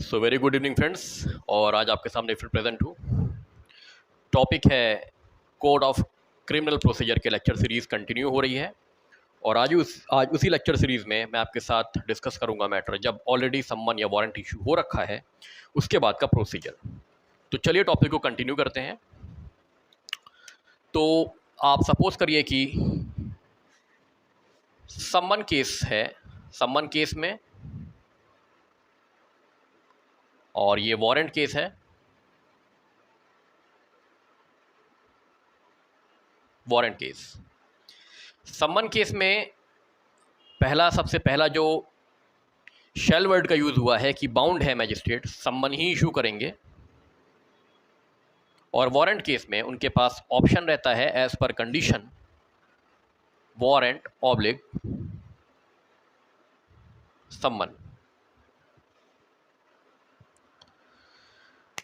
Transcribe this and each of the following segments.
So very good evening friends. और आज आपके सामने फिर प्रेजेंट हूँ। टॉपिक है कोड ऑफ क्रिमिनल प्रोसीजर के लेक्चर सीरीज़ कंटिन्यू हो रही है। और आज उसी लेक्चर सीरीज़ में मैं आपके साथ डिस्कस करूँगा मैटर जब ऑलरेडी सम्मन या वारंट इशू हो रखा है उसके बाद का प्रोसीजर। तो चलिए टॉपिक को कंटिन्यू करते हैं। तो आप सपोज करिए कि सम्मन केस है, सम्मन केस में, और ये वारंट केस है, वारंट केस। सम्मन केस में सबसे पहला जो शेल वर्ड का यूज हुआ है कि बाउंड है मैजिस्ट्रेट, सम्मन ही इशू करेंगे। और वारंट केस में उनके पास ऑप्शन रहता है as per condition warrant oblique सम्मन।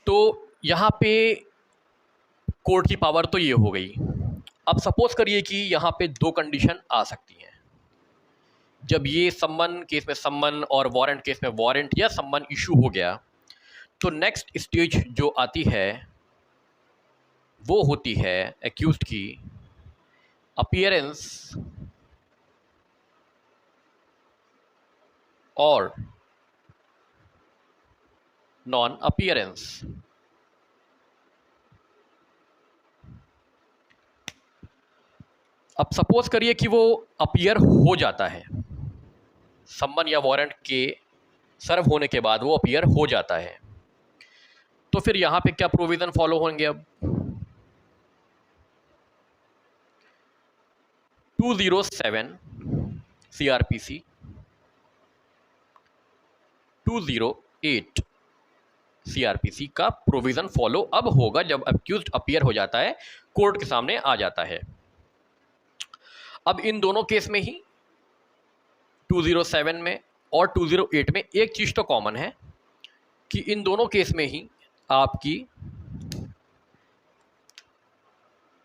तो यहाँ पे कोर्ट की पावर तो ये हो गई। अब सपोज करिए कि यहाँ पे दो कंडीशन आ सकती हैं। जब ये सम्मन केस में सम्मन और वारंट केस में वारंट या सम्मन इशू हो गया तो नेक्स्ट स्टेज जो आती है वो होती है एक्यूज्ड की अपीयरेंस और नॉन अपीयरेंस। अब सपोज करिए कि वो अपीयर हो जाता है, सम्मन या वारंट के सर्व होने के बाद वो अपीयर हो जाता है, तो फिर यहां पे क्या प्रोविजन फॉलो होंगे? अब 207 सीआरपीसी 208 सीआरपीसी का प्रोविजन फॉलो अब होगा जब अक्यूज्ड अपीयर हो जाता है, कोर्ट के सामने आ जाता है। अब इन दोनों केस में ही 207 में और 208 में एक चीज तो कॉमन है कि इन दोनों केस में ही आपकी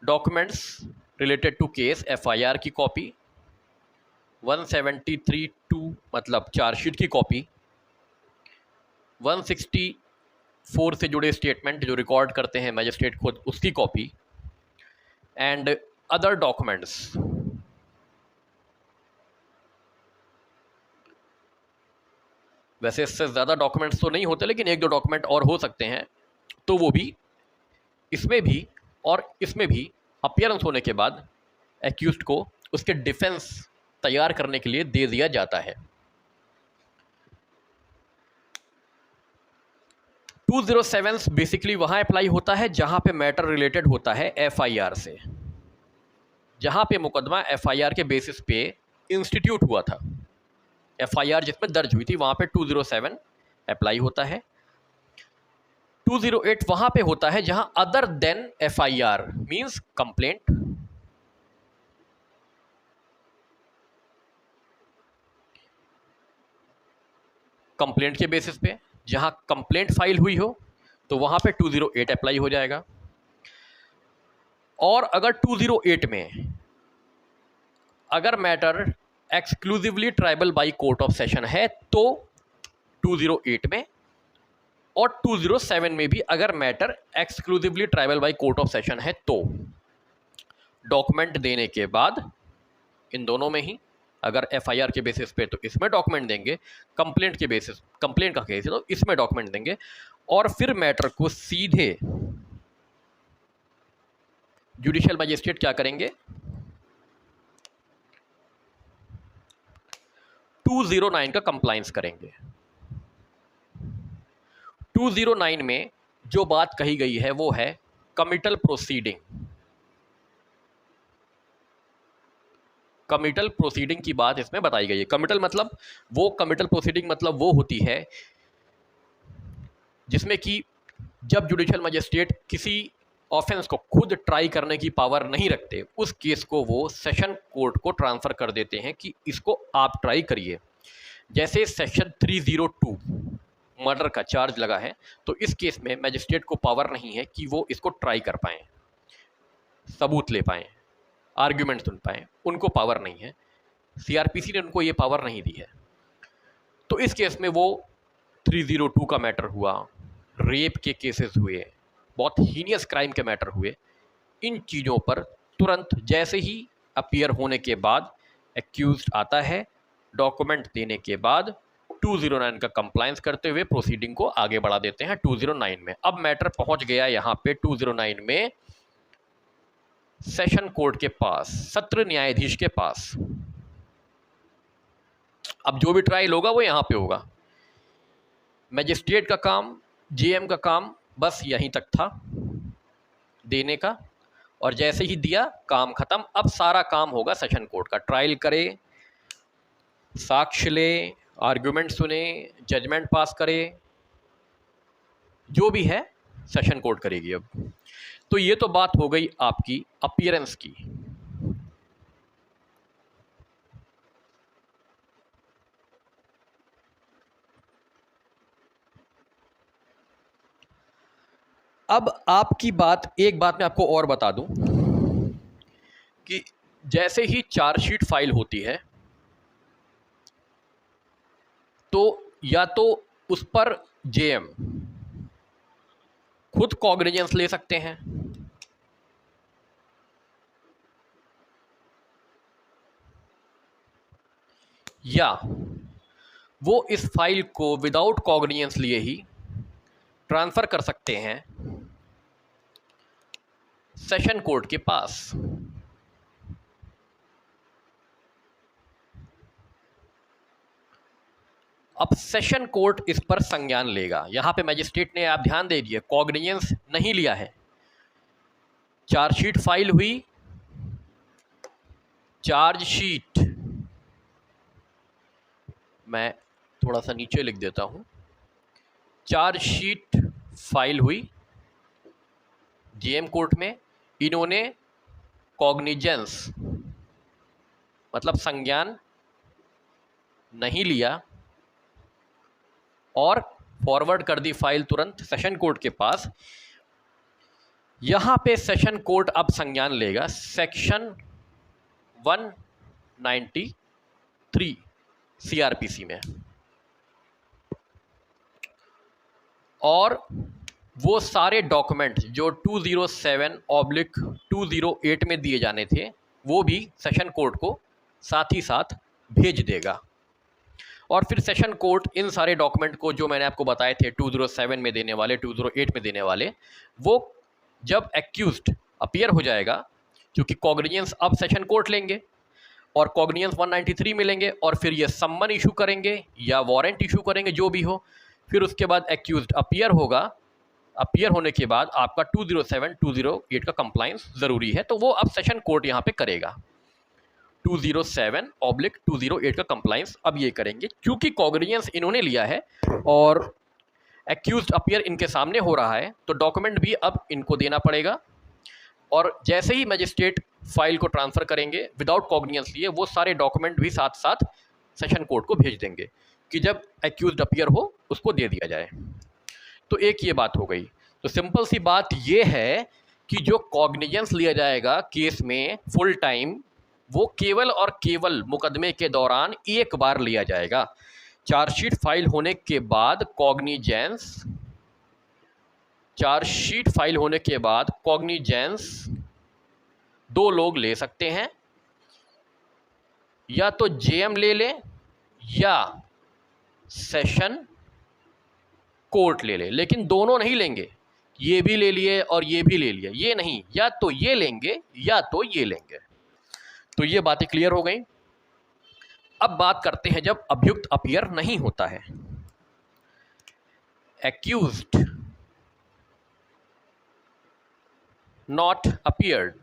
documents related to case FIR की कॉपी, 173(2) मतलब चार्जशीट की कॉपी, 164 से जुड़े स्टेटमेंट जो रिकॉर्ड करते हैं मैजिस्ट्रेट खुद उसकी कॉपी, एंड अदर डॉक्यूमेंट्स। वैसे इससे ज़्यादा डॉक्यूमेंट्स तो नहीं होते लेकिन एक दो डॉक्यूमेंट और हो सकते हैं, तो वो भी इसमें भी और इसमें भी अपीयरेंस होने के बाद एक्यूज्ड को उसके डिफेंस तैयार करने के लिए दे दिया जाता है। 207 बेसिकली वहाँ अप्लाई होता है जहाँ पे मैटर रिलेटेड होता है एफआईआर से, जहाँ पे मुकदमा एफआईआर के बेसिस पे इंस्टीट्यूट हुआ था, एफआईआर जिसमें दर्ज हुई थी वहाँ पे 207 अप्लाई होता है। 208 वहाँ पे होता है जहाँ other than FIR means complaint, complaint के बेसिस पे जहाँ कंप्लेंट फाइल हुई हो तो वहाँ पे 208 अप्लाई हो जाएगा। और अगर 208 में अगर matter exclusively tribal by court of session है तो 208 में, और 207 में भी अगर matter exclusively tribal by court of session है तो डॉक्यूमेंट देने के बाद इन दोनों में ही, अगर एफआईआर के बेसिस पे तो इसमें डॉक्यूमेंट देंगे, कंप्लेंट के बेसिस, कंप्लेंट का केस है तो इसमें डॉक्यूमेंट देंगे, और फिर मैटर को सीधे जुडिशियल मजिस्ट्रेट क्या करेंगे, 209 का कंप्लायंस करेंगे। 209 में जो बात कही गई है वो है कमिटल प्रोसीडिंग। कमिटल प्रोसीडिंग की बात इसमें बताई गई है। कमिटल प्रोसीडिंग मतलब वो होती है जिसमें कि जब जुडिशियल मजिस्ट्रेट किसी ऑफेंस को खुद ट्राई करने की पावर नहीं रखते, उस केस को वो सेशन कोर्ट को ट्रांसफर कर देते हैं कि इसको आप ट्राई करिए। जैसे सेक्शन 302 मर्डर का चार्ज लगा है तो इस केस में मजिस्ट्रेट को पावर नहीं है कि वो इसको ट्राई कर पाएँ, सबूत ले पाएँ, आर्ग्यूमेंट सुन पाएँ, उनको पावर नहीं है। सीआरपीसी ने उनको ये पावर नहीं दी है। तो इस केस में वो 302 का मैटर हुआ, रेप के केसेस हुए, बहुत हीनियस क्राइम के मैटर हुए, इन चीज़ों पर तुरंत जैसे ही अपीयर होने के बाद एक्यूज्ड आता है, डॉक्यूमेंट देने के बाद 209 का कंप्लायंस करते हुए प्रोसीडिंग को आगे बढ़ा देते हैं 209 में। अब मैटर पहुंच गया यहाँ पे 209 में सेशन कोर्ट के पास, सत्र न्यायाधीश के पास। अब जो भी ट्रायल होगा वो यहाँ पे होगा। मैजिस्ट्रेट का काम, जेएम का काम बस यहीं तक था देने का, और जैसे ही दिया काम खत्म। अब सारा काम होगा सेशन कोर्ट का। ट्रायल करे, साक्ष्य ले, आर्गुमेंट सुने, जजमेंट पास करे, जो भी है सेशन कोर्ट करेगी। अब तो ये तो बात हो गई आपकी अपीयरेंस की। अब आपकी बात, एक बात मैं आपको और बता दूं कि जैसे ही चार्जशीट फाइल होती है तो या तो उस पर जेएम खुद कॉग्निजेंस ले सकते हैं, या वो इस फाइल को विदाउट कॉग्निजेंस लिए ही ट्रांसफर कर सकते हैं सेशन कोर्ट के पास। अब सेशन कोर्ट इस पर संज्ञान लेगा। यहां पे मैजिस्ट्रेट ने, आप ध्यान दे दिए, कॉग्निजेंस नहीं लिया है। चार्जशीट फाइल हुई, चार्जशीट, मैं थोड़ा सा नीचे लिख देता हूं, चार्जशीट फाइल हुई जेएम कोर्ट में, इन्होंने कॉग्निजेंस मतलब संज्ञान नहीं लिया और फॉरवर्ड कर दी फाइल तुरंत सेशन कोर्ट के पास। यहां पे सेशन कोर्ट अब संज्ञान लेगा सेक्शन 193 सीआरपीसी में, और वो सारे डॉक्यूमेंट जो 207/208 में दिए जाने थे वो भी सेशन कोर्ट को साथ ही साथ भेज देगा। और फिर सेशन कोर्ट इन सारे डॉक्यूमेंट को, जो मैंने आपको बताए थे 207 में देने वाले, 208 में देने वाले, वो जब एक्यूज्ड अपीयर हो जाएगा, क्योंकि कॉग्निजेंस अब सेशन कोर्ट लेंगे और कॉग्निजेंस 193 में लेंगे, और फिर ये सम्मन इशू करेंगे या वारंट इशू करेंगे, जो भी हो। फिर उसके बाद एक्यूज्ड अपीयर होगा। अपीयर होने के बाद आपका 207, 208 का कंप्लायंस ज़रूरी है, तो वो अब सेशन कोर्ट यहाँ पे करेगा। 207/208 का कंप्लायंस अब ये करेंगे, क्योंकि कॉग्निजेंस इन्होंने लिया है और एक्यूज्ड अपीयर इनके सामने हो रहा है, तो डॉक्यूमेंट भी अब इनको देना पड़ेगा। और जैसे ही मैजिस्ट्रेट फाइल को ट्रांसफ़र करेंगे विदाउट कॉग्निजेंस लिए, वो सारे डॉक्यूमेंट भी साथ साथ सेशन कोर्ट को भेज देंगे कि जब एक्यूज्ड अपीयर हो उसको दे दिया जाए। तो एक ये बात हो गई। तो सिंपल सी बात ये है कि जो कॉग्निजेंस लिया जाएगा केस में फुल टाइम, वो केवल और केवल मुकदमे के दौरान एक बार लिया जाएगा। चार्जशीट फाइल होने के बाद कॉग्निजेंस, चार्जशीट फाइल होने के बाद कॉग्निजेंस दो लोग ले सकते हैं, या तो जेएम ले ले या सेशन कोर्ट ले ले, लेकिन दोनों नहीं लेंगे। ये भी ले लिए और ये भी ले लिया, ये नहीं, या तो ये लेंगे या तो ये लेंगे। तो ये बातें क्लियर हो गई। अब बात करते हैं जब अभियुक्त अपीयर नहीं होता है। एक्यूज्ड नॉट अपीयर्ड,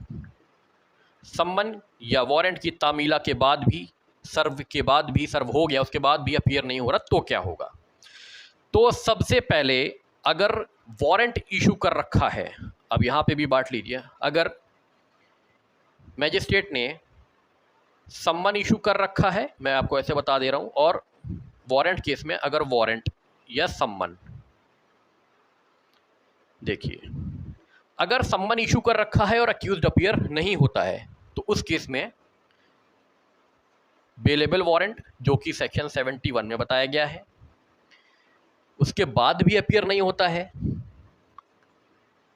सम्मन या वारंट की तामीला के बाद भी, सर्व के बाद भी, सर्व हो गया उसके बाद भी अपीयर नहीं हो रहा, तो क्या होगा? तो सबसे पहले अगर वारंट इशू कर रखा है, अब यहाँ पे भी बांट लीजिए, अगर मैजिस्ट्रेट ने सम्मन इशू कर रखा है, मैं आपको ऐसे बता दे रहा हूँ, और वारंट केस में अगर वारंट या सम्मन, देखिए अगर सम्मन इशू कर रखा है और अक्यूज्ड अपीयर नहीं होता है, तो उस केस में बेलेबल वारंट, जो कि सेक्शन 71 में बताया गया है, उसके बाद भी अपीयर नहीं होता है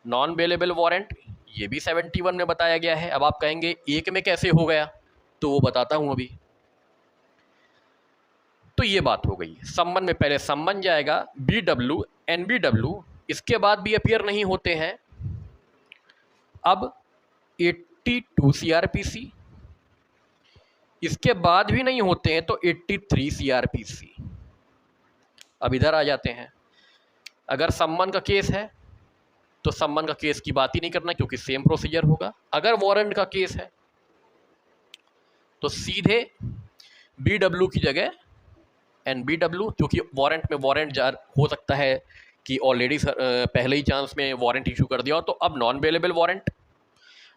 नॉन बेलेबल वारंट, ये भी 71 में बताया गया है। अब आप कहेंगे एक में कैसे हो गया, तो वो बताता हूं अभी। तो ये बात हो गई, सम्मन में पहले सम्मन जाएगा, BW NBW, इसके बाद भी अपीयर नहीं होते हैं। अब 82 CRPC, इसके बाद भी नहीं होते हैं तो 83 CRPC। अब इधर आ जाते हैं, अगर सम्मन का केस है तो सम्मन का केस की बात ही नहीं करना, क्योंकि सेम प्रोसीजर होगा। अगर वारंट का केस है तो सीधे BW की जगह NBW, क्योंकि वारंट में वारंट हो सकता है कि ऑलरेडी पहले ही चांस में वारंट इशू कर दिया हो। तो अब non bailable warrant,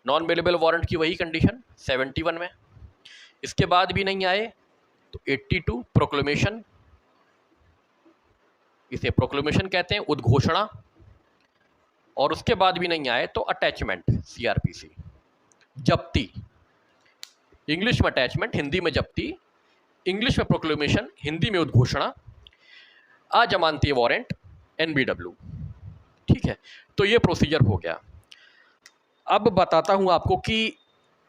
non bailable warrant की वही कंडीशन 71 में, इसके बाद भी नहीं आए तो 82 प्रोक्लेमेशन, इसे प्रोक्लेमेशन कहते हैं, उद्घोषणा, और उसके बाद भी नहीं आए तो अटैचमेंट CRPC, जब्ती। इंग्लिश में अटैचमेंट, हिंदी में जब्ती, इंग्लिश में प्रोक्लेमेशन, हिंदी में उद्घोषणा, अजमानती वारंट NBW। ठीक है, तो ये प्रोसीजर हो गया। अब बताता हूं आपको कि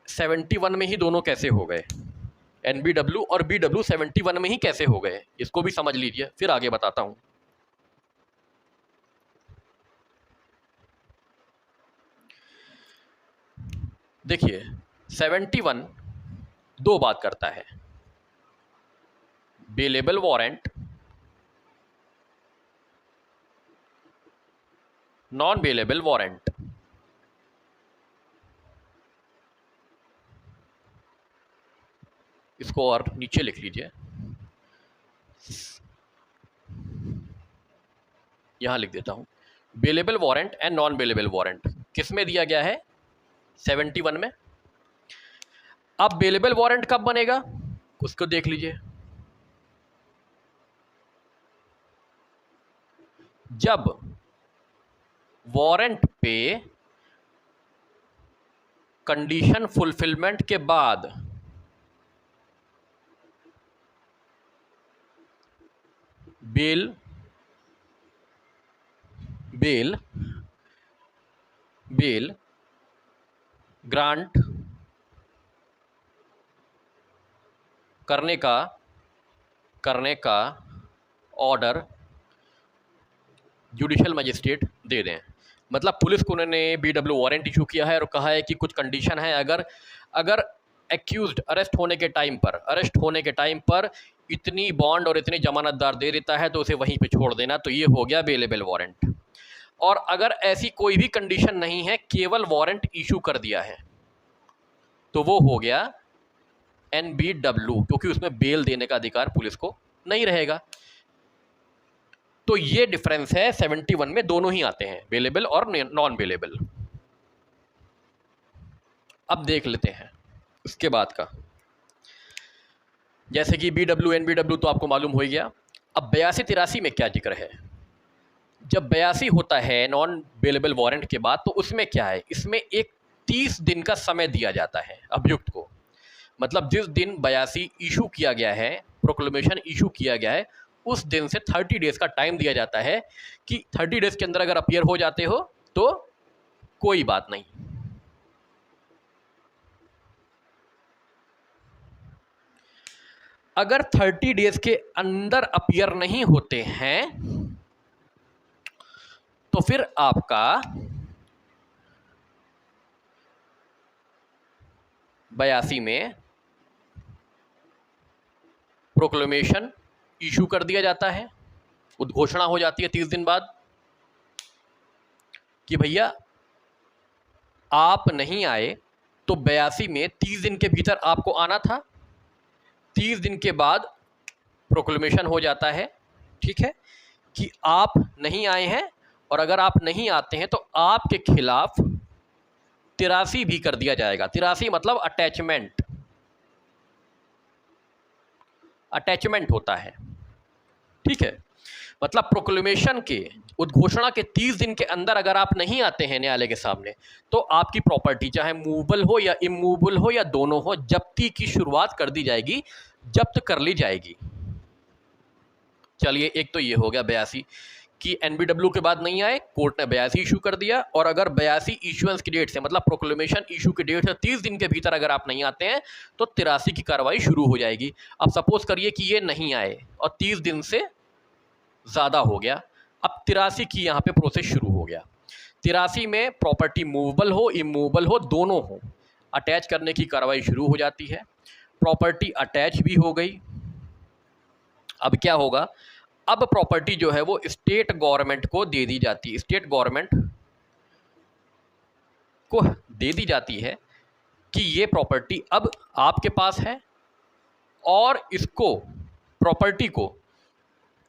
71 में ही दोनों कैसे हो गए, NBW और BW 71 में ही कैसे हो गए, इसको भी समझ लीजिए, फिर आगे बताता हूं। देखिए 71 दो बात करता है, bailable warrant, non bailable warrant. इसको और नीचे लिख लीजिए, यहां लिख देता हूं, bailable warrant and non bailable warrant किस में दिया गया है, 71 में। अब बेलेबल वारंट कब बनेगा उसको देख लीजिए, जब वारंट पे कंडीशन फुलफिलमेंट के बाद बेल ग्रांट करने का ऑर्डर जुडिशियल मजिस्ट्रेट दे दें। मतलब पुलिस को उन्होंने BW वारंट इशू किया है और कहा है कि कुछ कंडीशन है, अगर एक्यूज्ड अरेस्ट होने के टाइम पर इतनी बॉन्ड और इतनी जमानतदार दे देता है तो उसे वहीं पे छोड़ देना, तो ये हो गया बेलेबल वारंट। और अगर ऐसी कोई भी कंडीशन नहीं है, केवल वारंट इशू कर दिया है, तो वो हो गया NBW, क्योंकि उसमें बेल देने का अधिकार पुलिस को नहीं रहेगा। तो ये डिफरेंस है 71 में, दोनों ही आते हैं, बेलेबल और नॉन बेलेबल। अब देख लेते हैं उसके बाद का, जैसे कि BW NBW तो आपको मालूम हो गया। अब 82-83 में क्या जिक्र है, जब 82 होता है नॉन बेलेबल वारंट के बाद, तो उसमें क्या है, इसमें एक 30 दिन का समय दिया जाता है अभियुक्त को। मतलब जिस दिन 82 इशू किया गया है, प्रोक्लेमेशन इशू किया गया है, उस दिन से 30 डेज का टाइम दिया जाता है कि 30 डेज के अंदर अगर अपीयर हो जाते हो तो कोई बात नहीं। अगर 30 डेज के अंदर अपीयर नहीं होते हैं तो फिर आपका 82 में प्रोक्लेमेशन इशू कर दिया जाता है, उद्घोषणा हो जाती है 30 दिन बाद कि भैया आप नहीं आए, तो 82 में 30 दिन के भीतर आपको आना था। 30 दिन के बाद प्रोक्लेमेशन हो जाता है, ठीक है, कि आप नहीं आए हैं, और अगर आप नहीं आते हैं तो आपके खिलाफ 83 भी कर दिया जाएगा। 83 मतलब अटैचमेंट होता है, ठीक है। मतलब प्रोक्लेमेशन के, उद्घोषणा के 30 दिन के अंदर अगर आप नहीं आते हैं न्यायालय के सामने, तो आपकी प्रॉपर्टी चाहे मूवेबल हो या इमूवेबल हो या दोनों हो, जब्ती की शुरुआत कर दी जाएगी, जब्त कर ली जाएगी। चलिए, एक तो ये हो गया 82 कि एनबीडब्ल्यू के बाद नहीं आए, कोर्ट ने 82 इशू कर दिया। और अगर 82 इशुएंस की डेट से, मतलब प्रोक्लेमेशन इशू की डेट से 30 दिन के भीतर अगर आप नहीं आते हैं तो 83 की कार्रवाई शुरू हो जाएगी। अब सपोज करिए कि ये नहीं आए और 30 दिन से ज़्यादा हो गया, अब 83 की यहाँ पे प्रोसेस शुरू हो गया। 83 में प्रॉपर्टी मूवेबल हो इमूवेबल हो दोनों हो, अटैच करने की कार्रवाई शुरू हो जाती है। प्रॉपर्टी अटैच भी हो गई। अब क्या होगा, अब प्रॉपर्टी जो है वो स्टेट गवर्नमेंट को दे दी जाती है, स्टेट गवर्नमेंट को दे दी जाती है कि ये प्रॉपर्टी अब आपके पास है और इसको, प्रॉपर्टी को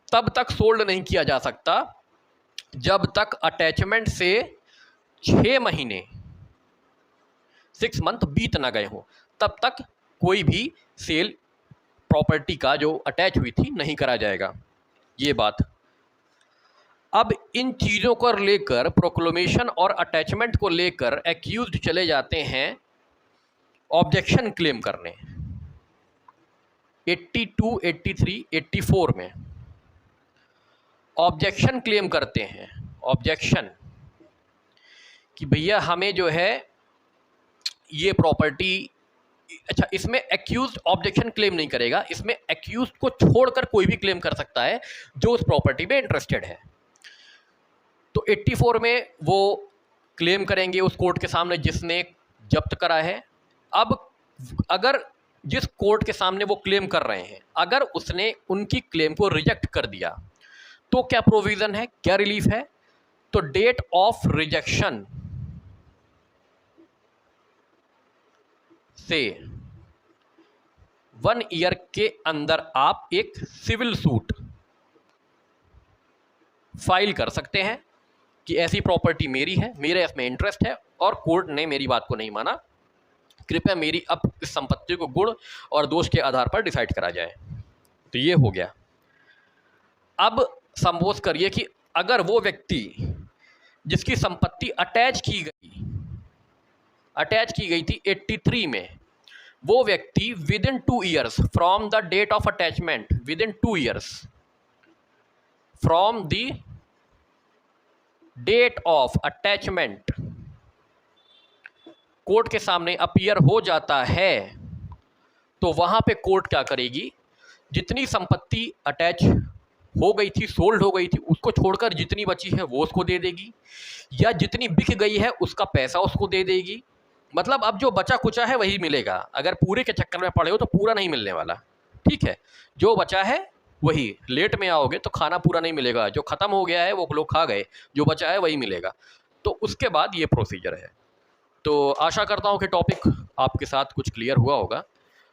तब तक सोल्ड नहीं किया जा सकता जब तक अटैचमेंट से 6 महीने 6 मंथ बीत ना गए हो, तब तक कोई भी सेल प्रॉपर्टी का जो अटैच हुई थी नहीं करा जाएगा। ये बात। अब इन चीज़ों को लेकर, प्रोक्लेमेशन और अटैचमेंट को लेकर एक्यूज्ड चले जाते हैं ऑब्जेक्शन क्लेम करने। 82, 83, 84 में ऑब्जेक्शन क्लेम करते हैं। ऑब्जेक्शन कि भैया हमें जो है ये प्रॉपर्टी, अच्छा इसमें एक्यूज्ड ऑब्जेक्शन क्लेम नहीं करेगा, इसमें एक्यूज्ड को छोड़कर कोई भी क्लेम कर सकता है जो उस प्रॉपर्टी में इंटरेस्टेड है। तो 84 में वो क्लेम करेंगे उस कोर्ट के सामने जिसने जब्त करा है। अब अगर जिस कोर्ट के सामने वो क्लेम कर रहे हैं, अगर उसने उनकी क्लेम को रिजेक्ट कर दिया तो क्या प्रोविज़न है, क्या रिलीफ है, तो डेट ऑफ रिजेक्शन से 1 ईयर के अंदर आप एक सिविल सूट फाइल कर सकते हैं कि ऐसी प्रॉपर्टी मेरी है, मेरे इसमें इंटरेस्ट है और कोर्ट ने मेरी बात को नहीं माना, कृपया मेरी अब इस संपत्ति को गुण और दोष के आधार पर डिसाइड करा जाए। तो ये हो गया। अब सपोज करिए कि अगर वो व्यक्ति जिसकी संपत्ति अटैच की गई थी 83 में, वो व्यक्ति within 2 years from the date of attachment, within 2 years from the date of attachment court के सामने अपीयर हो जाता है, तो वहां पे कोर्ट क्या करेगी, जितनी संपत्ति अटैच हो गई थी, सोल्ड हो गई थी, उसको छोड़कर जितनी बची है वो उसको दे देगी, या जितनी बिक गई है उसका पैसा उसको दे देगी। मतलब अब जो बचा कुचा है वही मिलेगा। अगर पूरे के चक्कर में पड़े हो तो पूरा नहीं मिलने वाला, ठीक है। जो बचा है वही, लेट में आओगे तो खाना पूरा नहीं मिलेगा, जो ख़त्म हो गया है वो लोग खा गए, जो बचा है वही मिलेगा। तो उसके बाद ये प्रोसीजर है। तो आशा करता हूँ कि टॉपिक आपके साथ कुछ क्लियर हुआ होगा,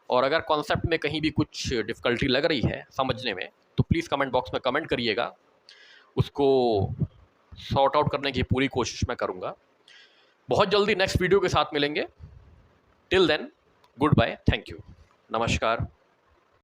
और अगर कॉन्सेप्ट में कहीं भी कुछ डिफ़िकल्टी लग रही है समझने में तो प्लीज़ कमेंट बॉक्स में कमेंट करिएगा, उसको सॉर्ट आउट करने की पूरी कोशिश मैं करूँगा। बहुत जल्दी नेक्स्ट वीडियो के साथ मिलेंगे। Till then, goodbye, thank you, नमस्कार।